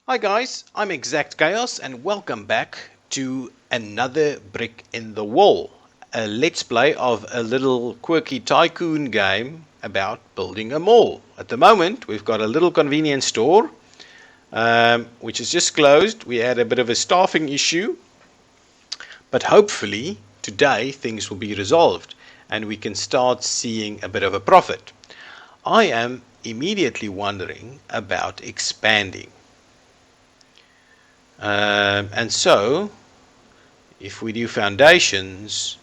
Hi guys, I'm ExactChaos and welcome back to another brick in the wall. A let's play of a little quirky tycoon game about building a mall. At the moment we've got a little convenience store which is just closed. We had a bit of a staffing issue, but hopefully today things will be resolved and we can start seeing a bit of a profit. I am immediately wondering about expanding. And so, if we do foundations,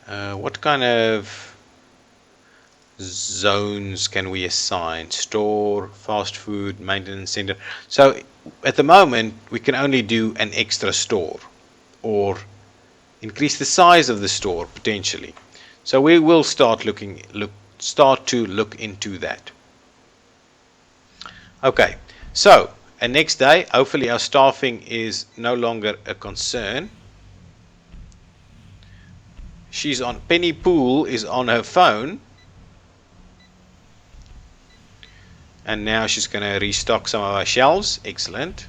what kind of zones can we assign? Store, fast food, maintenance center. So, at the moment, we can only do an extra store or increase the size of the store potentially. So we will start to look into that. Okay, so and next day, hopefully our staffing is no longer a concern. Penny Pool is on her phone, and now she's going to restock some of our shelves. Excellent.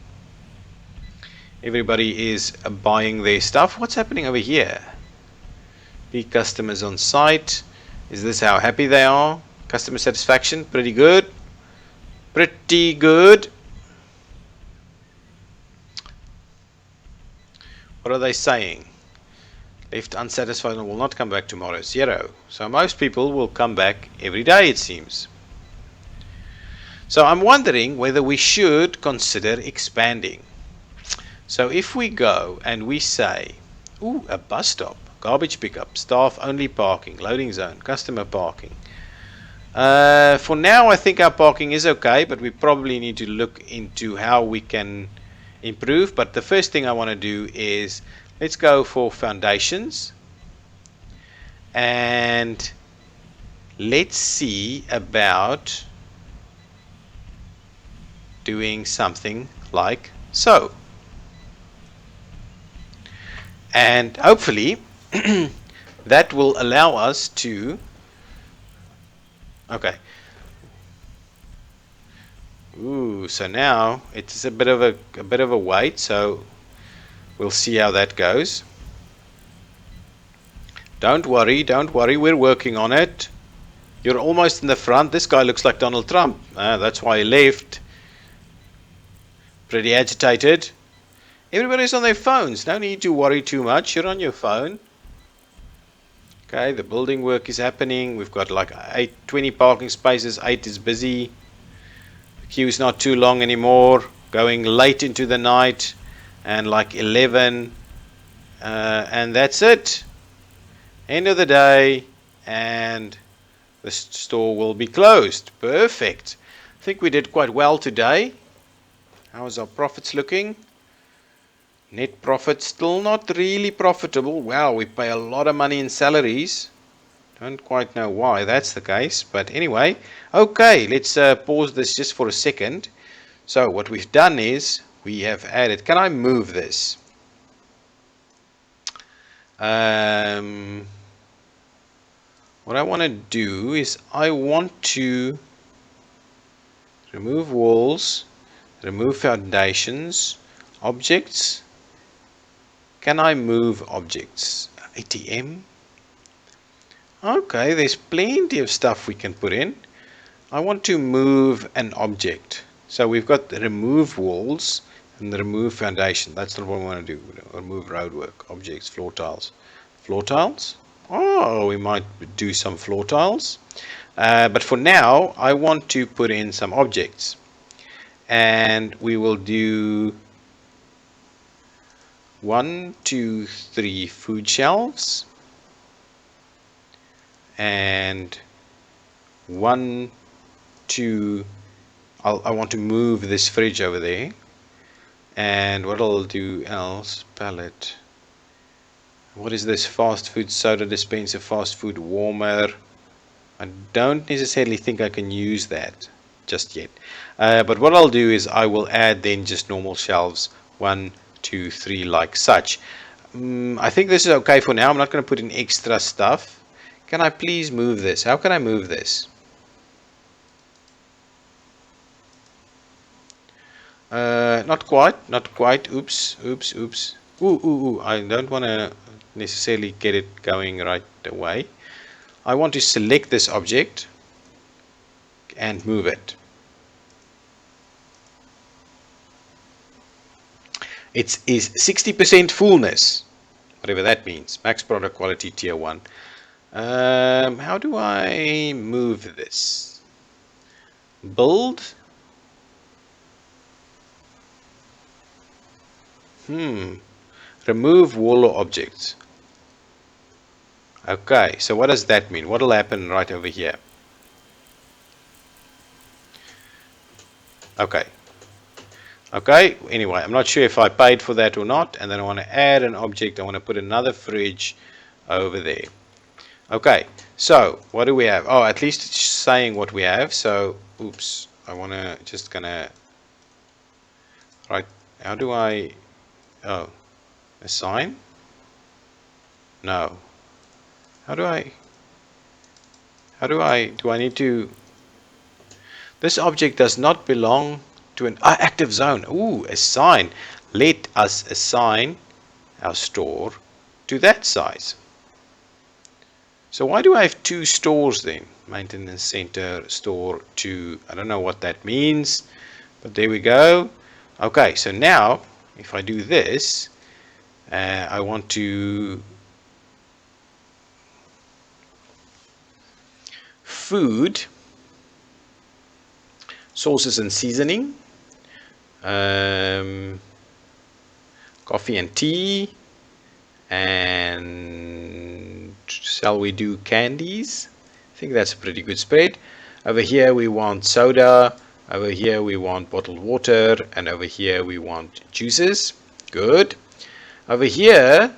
Everybody is buying their stuff. What's happening over here? Big customers on site. Is this how happy they are? Customer satisfaction, pretty good. Pretty good. What are they saying? Left unsatisfied and will not come back tomorrow. 0. So most people will come back every day, it seems. So I'm wondering whether we should consider expanding. So if we go and we say, ooh, a bus stop, garbage pickup, staff only parking, loading zone, customer parking. For now, I think our parking is okay, but we probably need to look into how we can improve. But the first thing I want to do is let's go for foundations and let's see about doing something like so. And hopefully that will allow us to, okay. Ooh, so now it's a bit of a wait, so we'll see how that goes. Don't worry, we're working on it. You're almost in the front. This guy looks like Donald Trump. That's why he left. Pretty agitated. Everybody's on their phones. No need to worry too much. You're on your phone. Okay, the building work is happening. We've got like 20 parking spaces. 8 is busy. The queue is not too long anymore. Going late into the night. And like 11. And that's it. End of the day. And the store will be closed. Perfect. I think we did quite well today. How's our profits looking? Net profit still not really profitable. Wow, we pay a lot of money in salaries. Don't quite know why that's the case, but anyway. Okay, let's pause this just for a second. So what we've done is we have added, can I move this? What I want to do is I want to remove walls, remove foundations, objects. Can I move objects? ATM? Okay, there's plenty of stuff we can put in. I want to move an object. So we've got the remove walls and the remove foundation. That's not what we want to do. Remove roadwork, objects, floor tiles. Floor tiles? Oh, we might do some floor tiles. But for now, I want to put in some objects. And we will do 1, 2, 3 food shelves. And 1, 2, I want to move this fridge over there. And what I'll do else, pallet. What is this? Fast food soda dispenser, fast food warmer. I don't necessarily think I can use that just yet. But what I'll do is I will add then just normal shelves, 1, 2, 3, like such. I think this is okay for now. I'm not going to put in extra stuff. Can I please move this? How can I move this? Not quite, not quite. Oops, oops, oops. Ooh. I don't want to necessarily get it going right away. I want to select this object and move it. It is 60% fullness, whatever that means. Max product quality tier 1. How do I move this? Build. Remove wall or objects. Okay, so what does that mean? What will happen right over here? Okay. Okay, anyway, I'm not sure if I paid for that or not. And then I want to add an object. I want to put another fridge over there. Okay, so what do we have? Oh, at least it's saying what we have. So, oops, I want to just gonna, right, how do I, oh, assign? No. How do I need to, this object does not belong to an active zone. Ooh, assign. Let us assign our store to that size. So why do I have two stores then? Maintenance center, store 2. I don't know what that means, but there we go. Okay, so now if I do this, I want to food, sauces and seasoning, coffee and tea, and shall we do candies? I think that's a pretty good spread. Over here we want soda, over here we want bottled water, and over here we want juices. Good. Over here,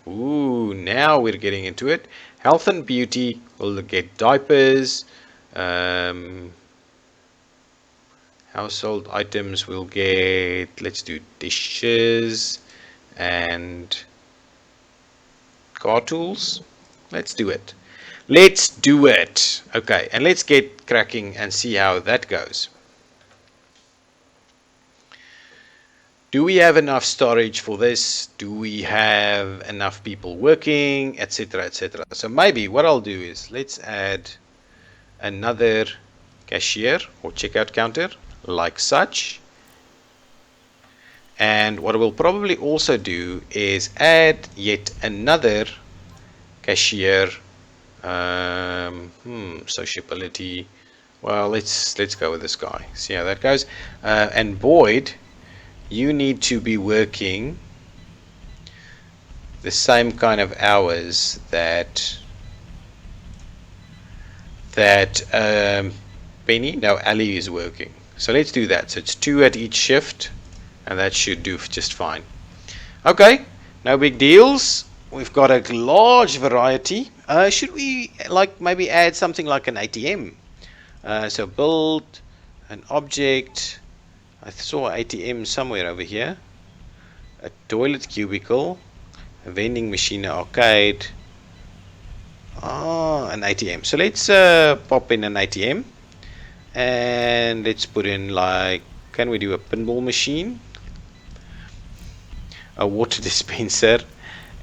ooh, now we're getting into it. Health and beauty, we'll get diapers. Household items, we'll get, let's do dishes and car tools. Let's do it. Let's do it. Okay, and let's get cracking and see how that goes. Do we have enough storage for this? Do we have enough people working, etc., etc.? So maybe what I'll do is let's add another cashier or checkout counter like such. And what we'll probably also do is add yet another cashier. Sociability. Well, let's go with this guy. See how that goes. And Boyd, you need to be working the same kind of hours that Penny, no, Ali is working. So let's do that. So it's 2 at each shift, and that should do just fine. Okay, no big deals. We've got a large variety. Should we like maybe add something like an ATM? So build an object. I saw ATM somewhere over here. A toilet cubicle, a vending machine, an arcade. An ATM. So let's pop in an ATM, and let's put in like, can we do a pinball machine, a water dispenser,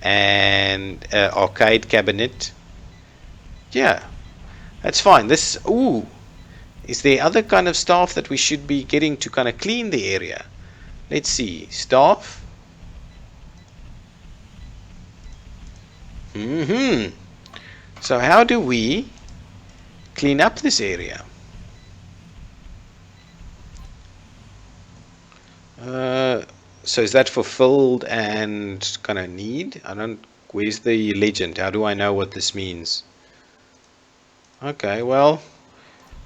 and an arcade cabinet? Yeah, that's fine. This, ooh, is there other kind of staff that we should be getting to kind of clean the area? Let's see, staff. So how do we clean up this area? So is that fulfilled and kind of need? I don't, where's the legend? How do I know what this means? Okay, well,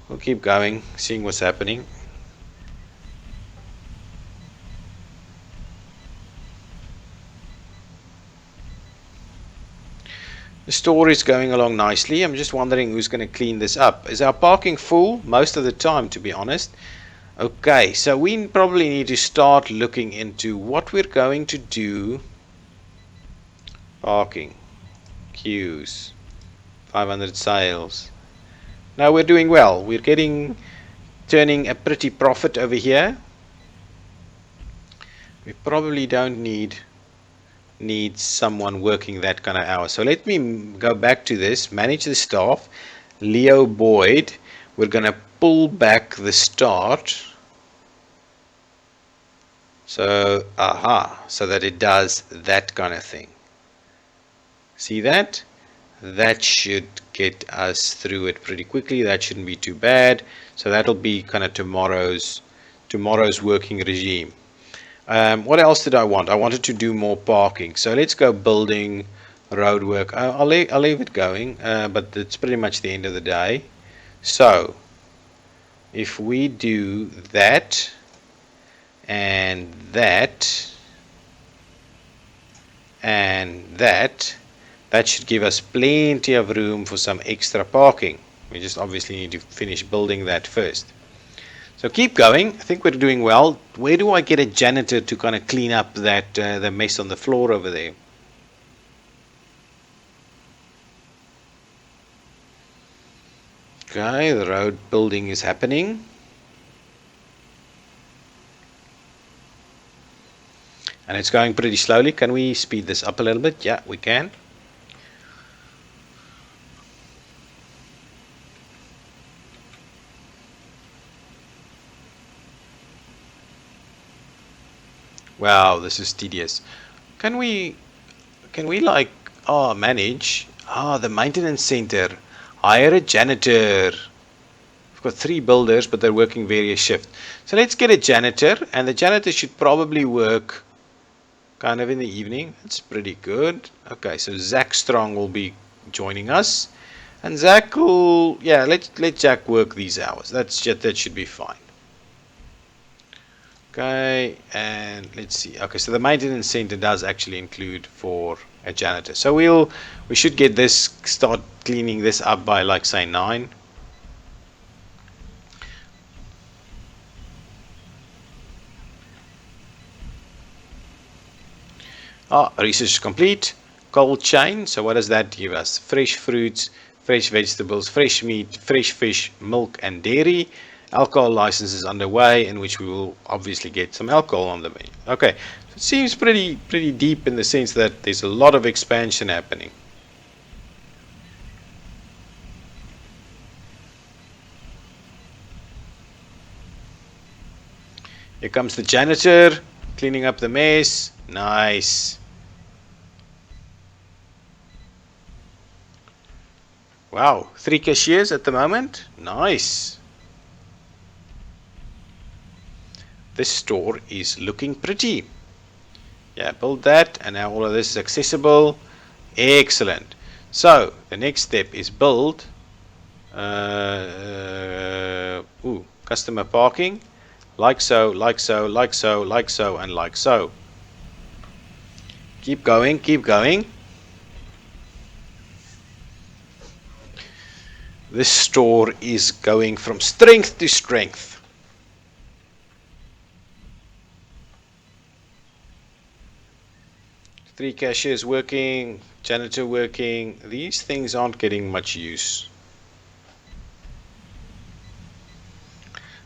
we'll keep going, seeing what's happening. The store is going along nicely. I'm just wondering who's going to clean this up. Is our parking full? Most of the time, to be honest. Okay, so we probably need to start looking into what we're going to do. Parking, queues, 500 sales. Now we're doing well. We're turning a pretty profit over here. we probably don't need someone working that kind of hours. So let me go back to this, manage the staff, Leo Boyd. We're going to pull back the start. So, so that it does that kind of thing. See that? That should get us through it pretty quickly. That shouldn't be too bad. So that'll be kind of tomorrow's working regime. What else did I want? I wanted to do more parking. So let's go building road work. I'll leave it going, but it's pretty much the end of the day. So if we do that and that and that, that should give us plenty of room for some extra parking. We just obviously need to finish building that first. So keep going. I think we're doing well. Where do I get a janitor to kind of clean up that the mess on the floor over there? Okay, the road building is happening. And it's going pretty slowly. Can we speed this up a little bit? Yeah, we can. Wow, this is tedious. Can we like manage the maintenance center, hire a janitor. We've got 3 builders, but they're working various shifts. So let's get a janitor, and the janitor should probably work kind of in the evening. That's pretty good. Okay, so Zach Strong will be joining us, and Zach will, yeah, let Jack work these hours. That should be fine. Okay, and let's see. Okay, so the maintenance center does actually include for a janitor. So we should get this, start cleaning this up by like say 9. Research complete. Cold chain. So what does that give us? Fresh fruits, fresh vegetables, fresh meat, fresh fish, milk, and dairy. Alcohol license is underway, in which we will obviously get some alcohol on the menu. Okay, so it seems pretty deep in the sense that there's a lot of expansion happening. Here comes the janitor cleaning up the mess. Nice. Wow, 3 cashiers at the moment. Nice. This store is looking pretty. Yeah, build that, and now all of this is accessible. Excellent. So the next step is build customer parking, like so, like so, like so, like so, and like so. Keep going, keep going. This store is going from strength to strength. Three cashiers working, janitor working. These things aren't getting much use.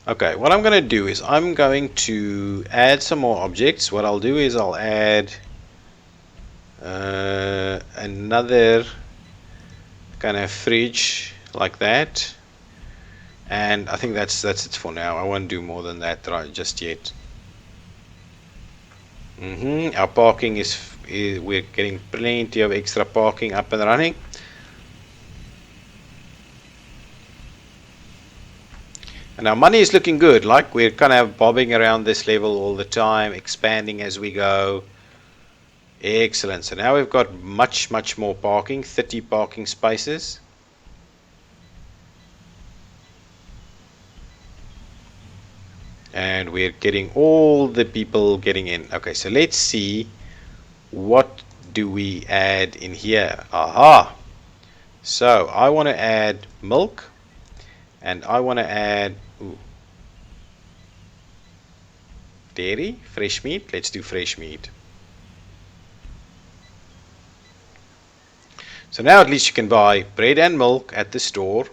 Okay, what I'm going to do is I'm going to add some more objects. What I'll do is I'll add another kind of fridge like that, and I think that's it for now. I won't do more than that right just yet. Our parking is we're getting plenty of extra parking up and running. And our money is looking good. Like, we're kind of bobbing around this level all the time, expanding as we go. Excellent. So now we've got much more parking, 30 parking spaces. And we're getting all the people getting in. Okay, so let's see, what do we add in here? Aha! So I want to add milk, and I want to add dairy, fresh meat. Let's do fresh meat. So now at least you can buy bread and milk at the store.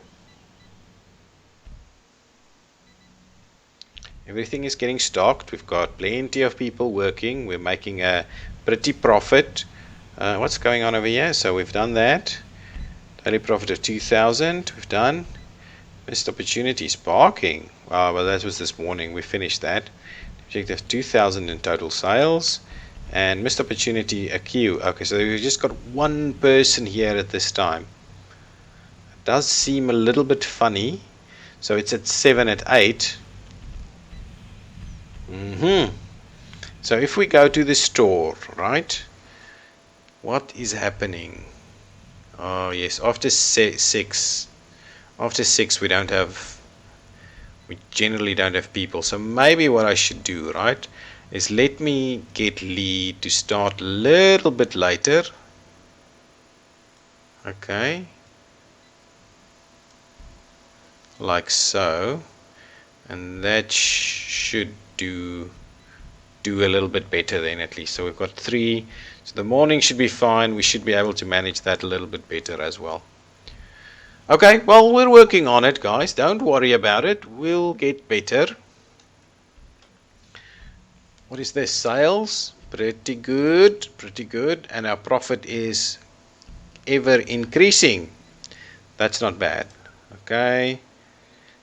Everything is getting stocked. We've got plenty of people working. We're making a pretty profit. What's going on over here? So we've done that. Daily profit of 2,000. We've done. Missed opportunities. Parking. Well, that was this morning. We finished that. Objective 2,000 in total sales. And missed opportunity, a queue. Okay, so we've just got one person here at this time. It does seem a little bit funny. So it's at 7 at 8. So if we go to the store, right? What is happening? Oh yes, after 6. After 6 we generally don't have people. So maybe what I should do, right, is let me get lead to start a little bit later. Okay. Like so. And that should do a little bit better then at least. So we've got 3. So the morning should be fine. We should be able to manage that a little bit better as well. Okay, well, we're working on it, guys. Don't worry about it. We'll get better. What is this? Sales? Pretty good. Pretty good. And our profit is ever increasing. That's not bad. Okay.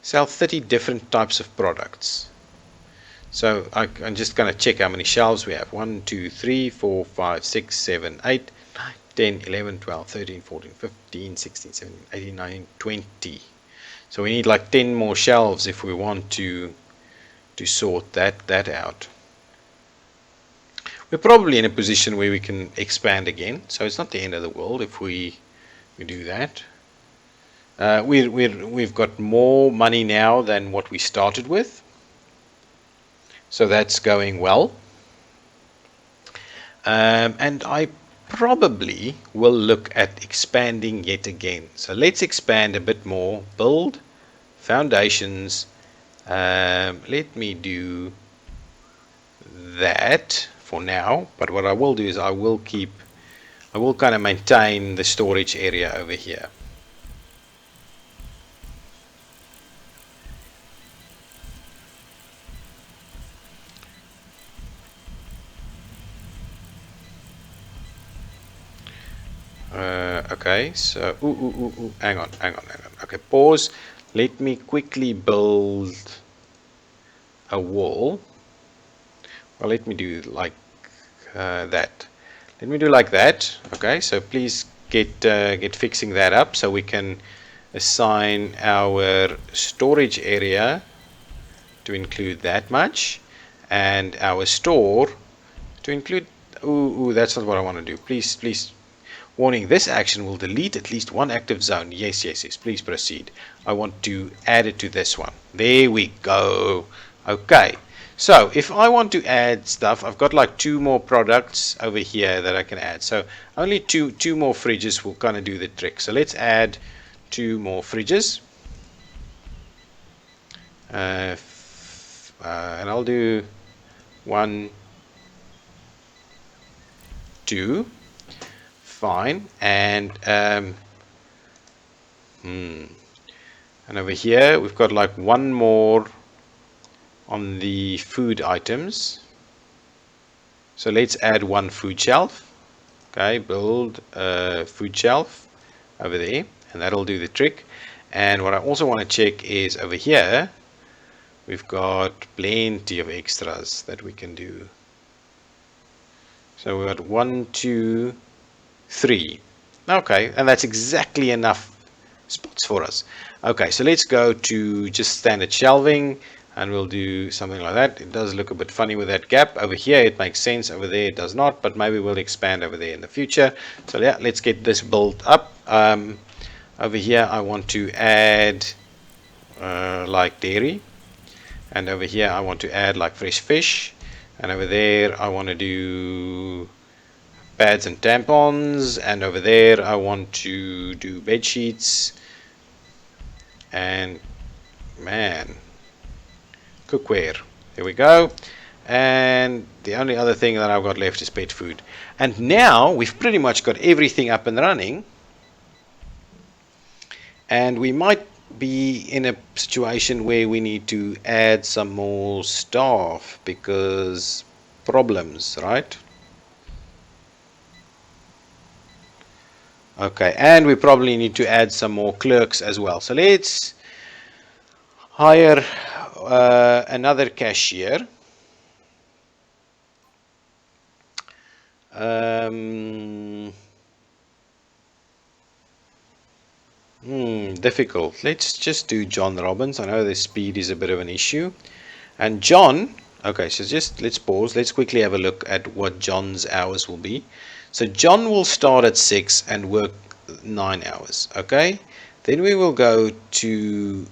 Sell 30 different types of products. So I'm just going to check how many shelves we have. 1, 2, 3, 4, 5, 6, 7, 8, 9, 10, 11, 12, 13, 14, 15, 16, 17, 18, 19, 20. So we need like 10 more shelves if we want to sort that out. We're probably in a position where we can expand again. So it's not the end of the world if we do that. We've got more money now than what we started with. So that's going well. And I probably will look at expanding yet again. So let's expand a bit more. Build, foundations. Let me do that for now. But what I will do is I will kind of maintain the storage area over here. Okay, so hang on. Okay, pause. Let me quickly build a wall. Well, let me do like that. Let me do like that. Okay, so please get fixing that up so we can assign our storage area to include that much, and our store to include. That's not what I want to do. Please. Warning, this action will delete at least one active zone. Yes, please proceed. I want to add it to this one. There we go. Okay, so if I want to add stuff, I've got like 2 more products over here that I can add. So only two more fridges will kind of do the trick. So let's add 2 more fridges. And I'll do 1, 2. Fine. And and over here we've got like 1 more on the food items. So let's add 1 food shelf. Okay, build a food shelf over there, and that'll do the trick. And what I also want to check is over here we've got plenty of extras that we can do. So we've got 1, 2, 3. Okay, and that's exactly enough spots for us. Okay, so let's go to just standard shelving, and we'll do something like that. It does look a bit funny with that gap. Over here it makes sense, over there it does not, but maybe we'll expand over there in the future. So yeah, let's get this built up. Over here I want to add like dairy, and over here I want to add like fresh fish, and over there I want to do pads and tampons, and over there I want to do bed sheets, and cookware. There we go. And the only other thing that I've got left is pet food. And now we've pretty much got everything up and running, and we might be in a situation where we need to add some more staff because problems, right? Okay, and we probably need to add some more clerks as well. So let's hire another cashier. Um, Difficult. Let's just do John Robbins. I know the speed is a bit of an issue. And John, okay, so just let's pause. Let's quickly have a look at what John's hours will be. So John will start at 6 and work 9 hours. Okay, then we will go to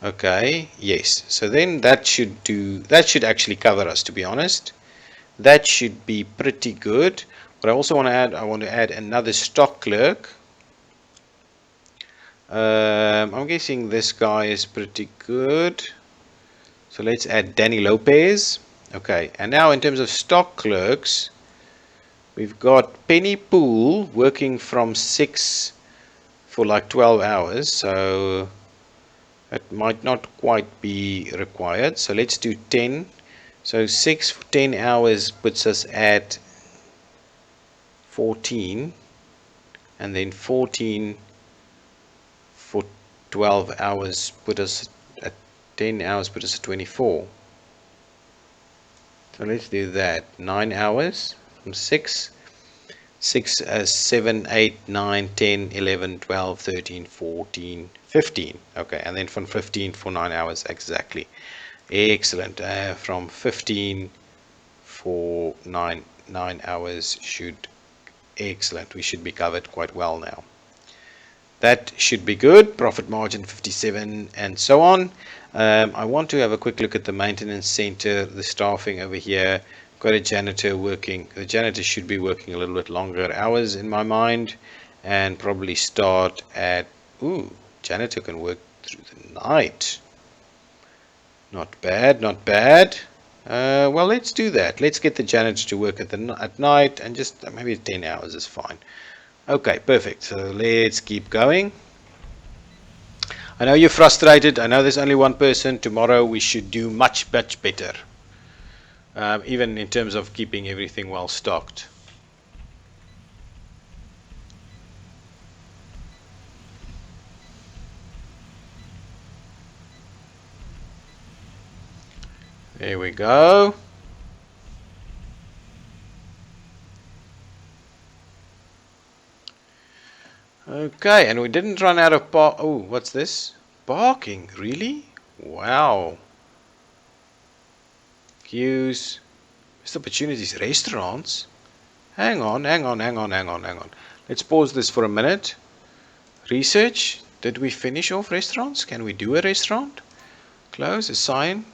okay, yes. So then that should actually cover us, to be honest. That should be pretty good. But I want to add another stock clerk. I'm guessing this guy is pretty good. So let's add Danny Lopez. Okay, and now in terms of stock clerks, we've got Penny Poole working from 6 for like 12 hours. So that might not quite be required. So let's do 10. So 6 for 10 hours puts us at 14. And then 14 for 12 hours put us at 10 hours put us at 24. So let's do that. 9 hours from 6. 6 as 7, 8, 9, 10, 11, 12, 13, 14, 15. Okay, and then from 15 for 9 hours exactly. Excellent. From 15 for 9 hours should excellent. We should be covered quite well now. That should be good. Profit margin 57 and so on. I want to have a quick look at the maintenance center, the staffing over here. Got a janitor working. The janitor should be working a little bit longer hours in my mind, and probably start at. Ooh, janitor can work through the night. Not bad, not bad. Well, let's do that. Let's get the janitor to work at night, and just maybe 10 hours is fine. Okay, perfect. So let's keep going. I know you're frustrated. I know there's only one person. Tomorrow we should do much, much better. Even in terms of keeping everything well stocked. There we go. Okay, and we didn't run out of oh, what's this? Parking, really? Wow. Queues. Missed opportunities, restaurants. Hang on. Let's pause this for a minute. Research. Did we finish off restaurants? Can we do a restaurant? Close, assign.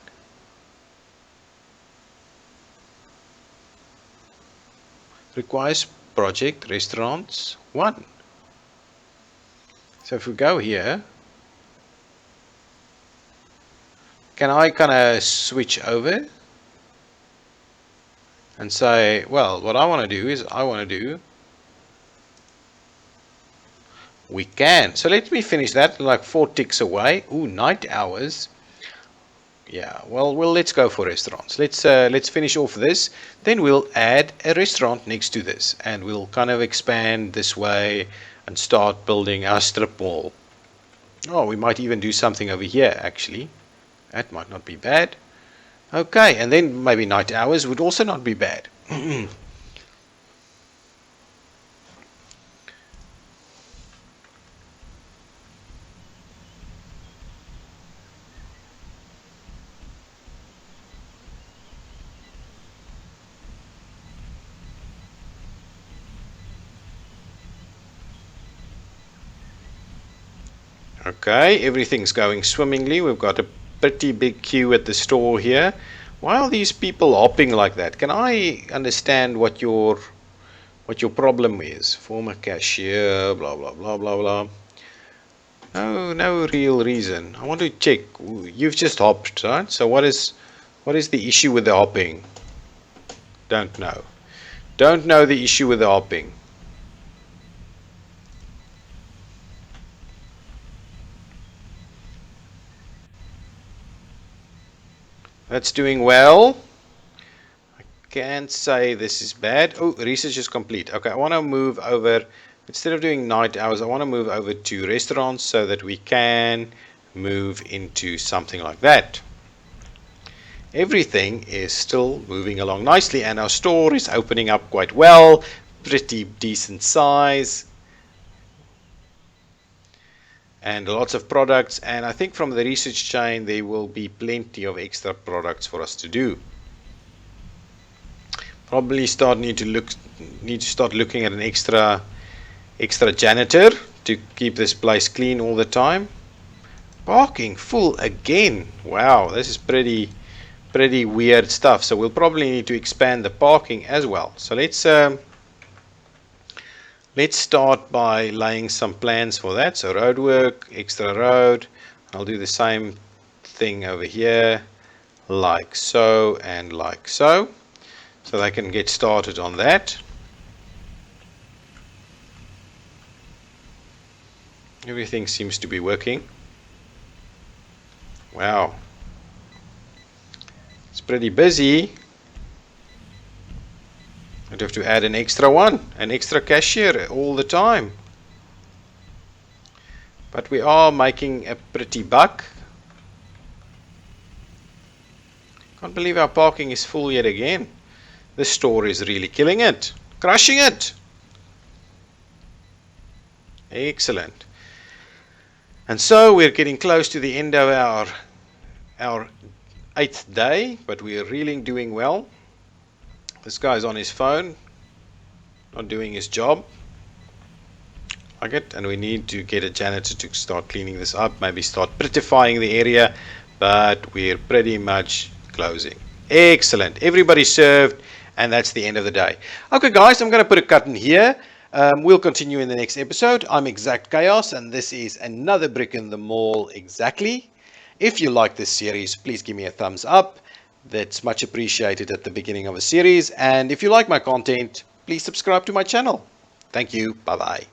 Requires project restaurants 1. So if we go here, can I kind of switch over and say, well, what I want to do is we can. So let me finish that like 4 ticks away. Ooh, night hours. Yeah, well, let's go for restaurants. Let's finish off this. Then we'll add a restaurant next to this, and we'll kind of expand this way and start building our strip mall. Oh, we might even do something over here, actually. That might not be bad. Okay, and then maybe night hours would also not be bad. Okay, everything's going swimmingly. We've got a pretty big queue at the store here. Why are these people hopping like that? Can I understand what your problem is? Former cashier, blah blah blah blah blah. No real reason. I want to check. You've just hopped, right? So what is the issue with the hopping? Don't know. Don't know the issue with the hopping. That's doing well. I can't say this is bad. Oh, research is complete. Okay, I want to move over. Instead of doing night hours, I want to move over to restaurants so that we can move into something like that. Everything is still moving along nicely, and our store is opening up quite well. Pretty decent size. And lots of products, and I think from the research chain there will be plenty of extra products for us to do. Probably need to start looking at an extra janitor to keep this place clean all the time. Parking full again. Wow, this is pretty weird stuff. So we'll probably need to expand the parking as well. So let's start by laying some plans for that. So road work, extra road. I'll do the same thing over here, like so and like so. So they can get started on that. Everything seems to be working. Wow. It's pretty busy. I'd have to add an extra one, an extra cashier all the time. But we are making a pretty buck. Can't believe our parking is full yet again. This store is really killing it, crushing it. Excellent. And so we're getting close to the end of our 8th day, but we are really doing well. This guy's on his phone, not doing his job. Like it, and we need to get a janitor to start cleaning this up, maybe start prettifying the area, but we're pretty much closing. Excellent. Everybody served, and that's the end of the day. Okay, guys, I'm going to put a cut in here. We'll continue in the next episode. I'm ExactChaos, and this is another brick in the mall exactly. If you like this series, please give me a thumbs up. That's much appreciated at the beginning of a series. And if you like my content, please subscribe to my channel. Thank you. Bye-bye.